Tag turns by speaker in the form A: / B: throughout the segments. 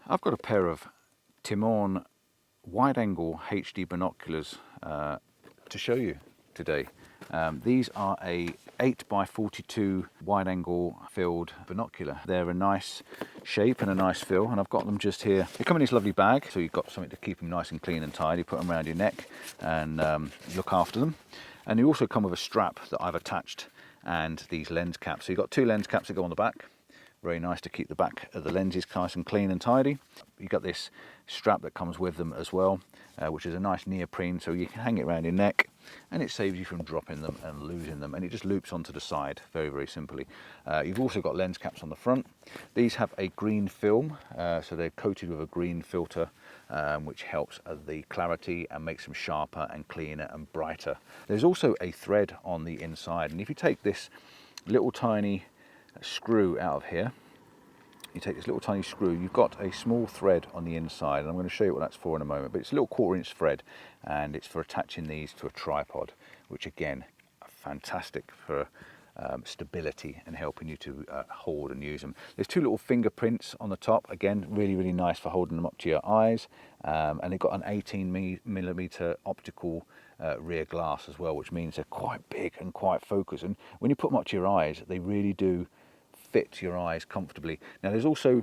A: I've got a pair of Timorn wide-angle HD binoculars to show you today. These are a 8x42 wide-angle filled binocular. They're a nice shape and a nice fill, and I've got them just here. They come in this lovely bag, so you've got something to keep them nice and clean and tidy. Put them around your neck and look after them. And they also come with a strap that I've attached and these lens caps. So you've got two lens caps that go on the back. Very nice to keep the back of the lenses nice and clean and tidy. You've got this strap that comes with them as well, which is a nice neoprene, so you can hang it around your neck and it saves you from dropping them and losing them, and it just loops onto the side very, very simply. You've also got lens caps on the front. These have a green film, so they're coated with a green filter, which helps the clarity and makes them sharper and cleaner and brighter. There's also a thread on the inside, and if you take this little tiny screw out of here, you take this little tiny screw, you've got a small thread on the inside, and I'm going to show you what that's for in a moment, but it's a little 1/4 inch thread, and it's for attaching these to a tripod, which again, fantastic for stability and helping you to hold and use them. There's two little fingerprints on the top, again really, really nice for holding them up to your eyes, and they've got an 18mm optical rear glass as well, which means they're quite big and quite focused, and when you put them up to your eyes, they really do fit your eyes comfortably. Now there's also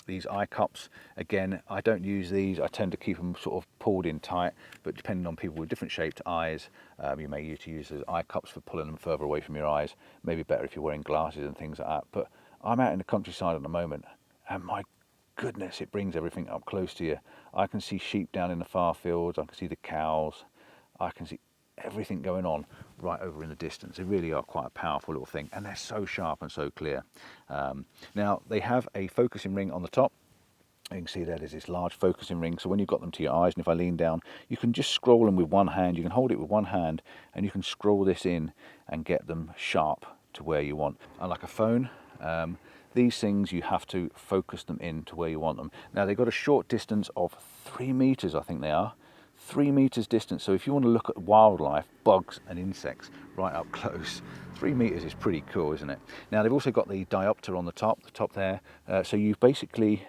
A: these eye cups. Again, I don't use these, I tend to keep them sort of pulled in tight, but depending on people with different shaped eyes, you may need to use those eye cups for pulling them further away from your eyes. Maybe better if you're wearing glasses and things like that. But I'm out in the countryside at the moment, and my goodness, it brings everything up close to you. I can see sheep down in the far fields, I can see the cows, I can see everything going on right over in the distance. They really are quite a powerful little thing, and they're so sharp and so clear. Now they have a focusing ring on the top. You can see there's this large focusing ring, so when you've got them to your eyes, and if I lean down, you can just scroll them with one hand. You can hold it with one hand and you can scroll this in and get them sharp to where you want. Unlike a phone, these things, you have to focus them in to where you want them. Now they've got a short distance of 3 meters, I think they are. 3 meters distance, so if you want to look at wildlife, bugs and insects right up close, 3 meters is pretty cool, isn't it? Now they've also got the diopter on the top there, so you basically,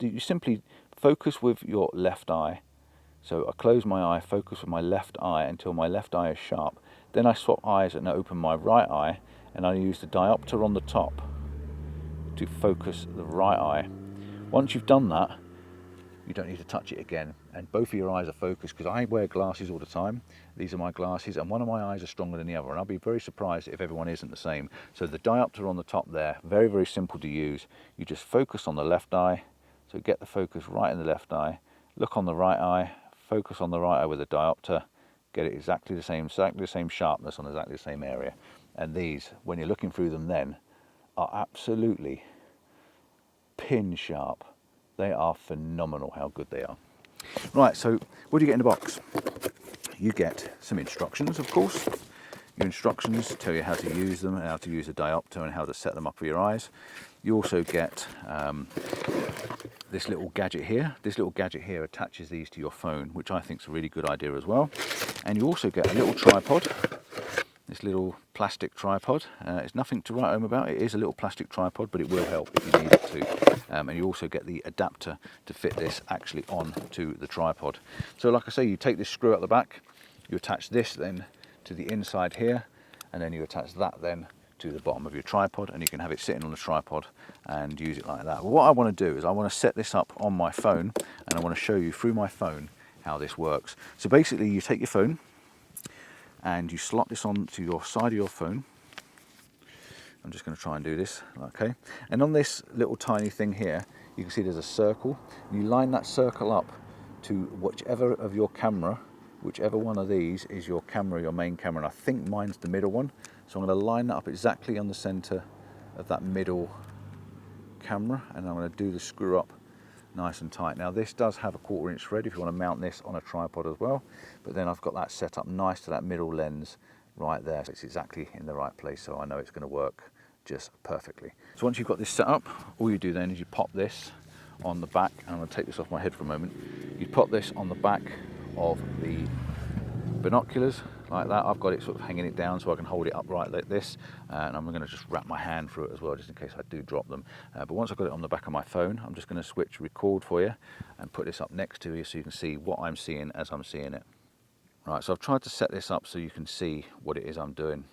A: you simply focus with your left eye. So I close my eye, focus with my left eye until my left eye is sharp. Then I swap eyes and I open my right eye, and I use the diopter on the top to focus the right eye. Once you've done that, you don't need to touch it again, and both of your eyes are focused, because I wear glasses all the time. These are my glasses, and one of my eyes are stronger than the other, and I'll be very surprised if everyone isn't the same. So the diopter on the top there, very, very simple to use. You just focus on the left eye, so get the focus right in the left eye, look on the right eye, focus on the right eye with the diopter, get it exactly the same sharpness on exactly the same area. And these, when you're looking through them then, are absolutely pin sharp. They are phenomenal how good they are. Right, so what do you get in the box? You get some instructions, of course. Your instructions tell you how to use them, how to use a diopter and how to set them up for your eyes. You also get this little gadget here. This little gadget here attaches these to your phone, which I think is a really good idea as well. And you also get a little tripod. This little plastic tripod. It's nothing to write home about. It is a little plastic tripod, but it will help if you need it to. And you also get the adapter to fit this actually on to the tripod. So like I say, you take this screw at the back, you attach this then to the inside here, and then you attach that then to the bottom of your tripod, and you can have it sitting on the tripod and use it like that. But what I want to do is I want to set this up on my phone, and I want to show you through my phone how this works. So basically you take your phone, and you slot this on to your side of your phone. I'm just going to try and do this, okay? And on this little tiny thing here, you can see there's a circle. And you line that circle up to whichever of your camera, whichever one of these is your camera, your main camera. And I think mine's the middle one. So I'm going to line that up exactly on the center of that middle camera, and I'm going to do the screw up nice and tight. Now this does have a 1/4 inch thread if you want to mount this on a tripod as well, but then I've got that set up nice to that middle lens right there. So it's exactly in the right place, so I know it's going to work just perfectly. So once you've got this set up, all you do then is you pop this on the back, and I'm going to take this off my head for a moment. You pop this on the back of the binoculars like that. I've got it sort of hanging it down so I can hold it upright like this, and I'm going to just wrap my hand through it as well, just in case I do drop them. But once I've got it on the back of my phone, I'm just going to switch record for you and put this up next to you so you can see what I'm seeing as I'm seeing it. Right, so I've tried to set this up so you can see what it is I'm doing.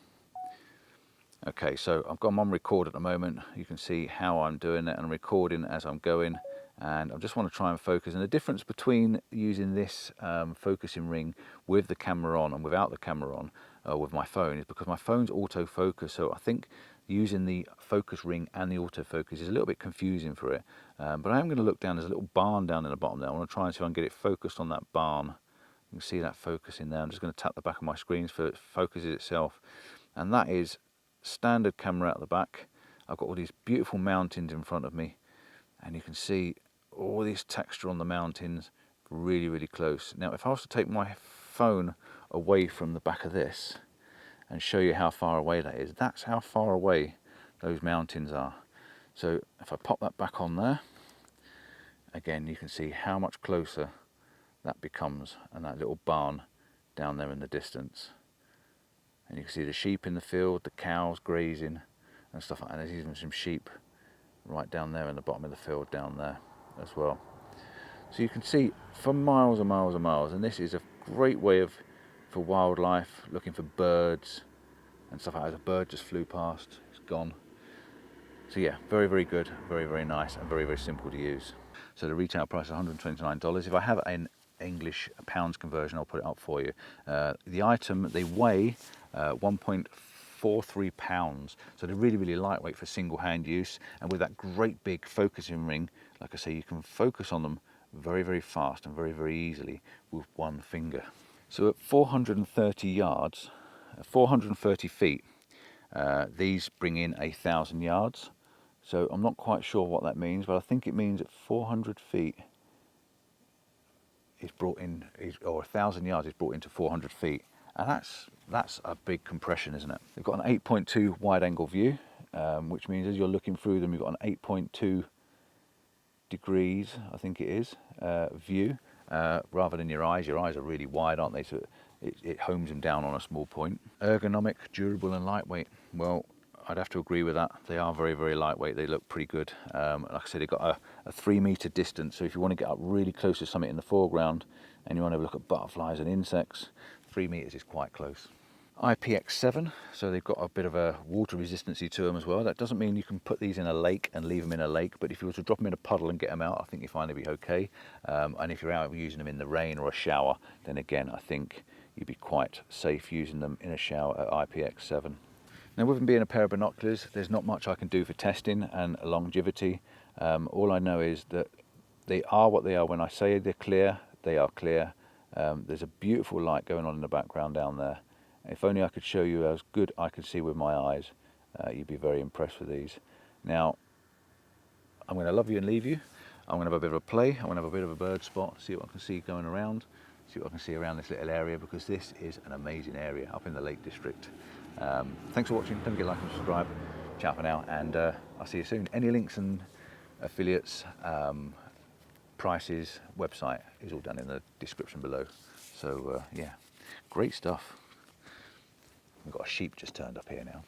A: Okay, so I've got them on record at the moment. You can see how I'm doing it, and I'm recording as I'm going, and I just want to try and focus. And the difference between using this focusing ring with the camera on and without the camera on with my phone is because my phone's autofocus, so I think using the focus ring and the autofocus is a little bit confusing for it. But I am going to look down, there's a little barn down in the bottom there. I want to try and see if I can get it focused on that barn. You can see that focusing there. I'm just going to tap the back of my screen so it focuses itself. And that is standard camera at the back. I've got all these beautiful mountains in front of me, and you can see all this texture on the mountains really, really close. Now, if I was to take my phone away from the back of this and show you how far away that is, that's how far away those mountains are. So if I pop that back on there, again, you can see how much closer that becomes, and that little barn down there in the distance. And you can see the sheep in the field, the cows grazing and stuff like that. And there's even some sheep right down there in the bottom of the field down there as well. So you can see for miles and miles and miles, and this is a great way for wildlife, looking for birds and stuff like that. As a bird just flew past, it's gone. So yeah, very, very good, very, very nice, and very, very simple to use. So the retail price is $129. If I have an English pounds conversion, I'll put it up for you. The item, they weigh 1.43 pounds, so they're really, really lightweight for single hand use. And with that great big focusing ring, like I say, you can focus on them very, very fast and very, very easily with one finger. So at 430 yards, 430 feet, these bring in 1,000 yards. So I'm not quite sure what that means, but I think it means at 400 feet is brought in, or 1,000 yards is brought into 400 feet. And that's a big compression, isn't it? They've got an 8.2 wide angle view, which means as you're looking through them, you've got an 8.2 degrees, I think it is, view, rather than your eyes. Your eyes are really wide, aren't they? So it homes them down on a small point. Ergonomic, durable and lightweight. Well, I'd have to agree with that. They are very, very lightweight. They look pretty good. Like I said, they've got a 3 meter distance. So if you want to get up really close to something in the foreground and you want to look at butterflies and insects, 3 meters is quite close. IPX7, so they've got a bit of a water resistancy to them as well. That doesn't mean you can put these in a lake and leave them in a lake, but if you were to drop them in a puddle and get them out, I think you find they'd be okay. And if you're out using them in the rain or a shower, then again, I think you'd be quite safe using them in a shower at IPX7. Now, with them being a pair of binoculars, there's not much I can do for testing and longevity. All I know is that they are what they are. When I say they're clear, they are clear. There's a beautiful light going on in the background down there. If only I could show you how good I can see with my eyes, you'd be very impressed with these. Now, I'm going to love you and leave you. I'm going to have a bit of a play. I'm going to have a bit of a bird spot, see what I can see going around, see what I can see around this little area, because this is an amazing area up in the Lake District. Thanks for watching. Don't forget to like and subscribe. Ciao for now, and I'll see you soon. Any links and affiliates, prices, website is all down in the description below. So yeah, great stuff. We've got a sheep just turned up here now.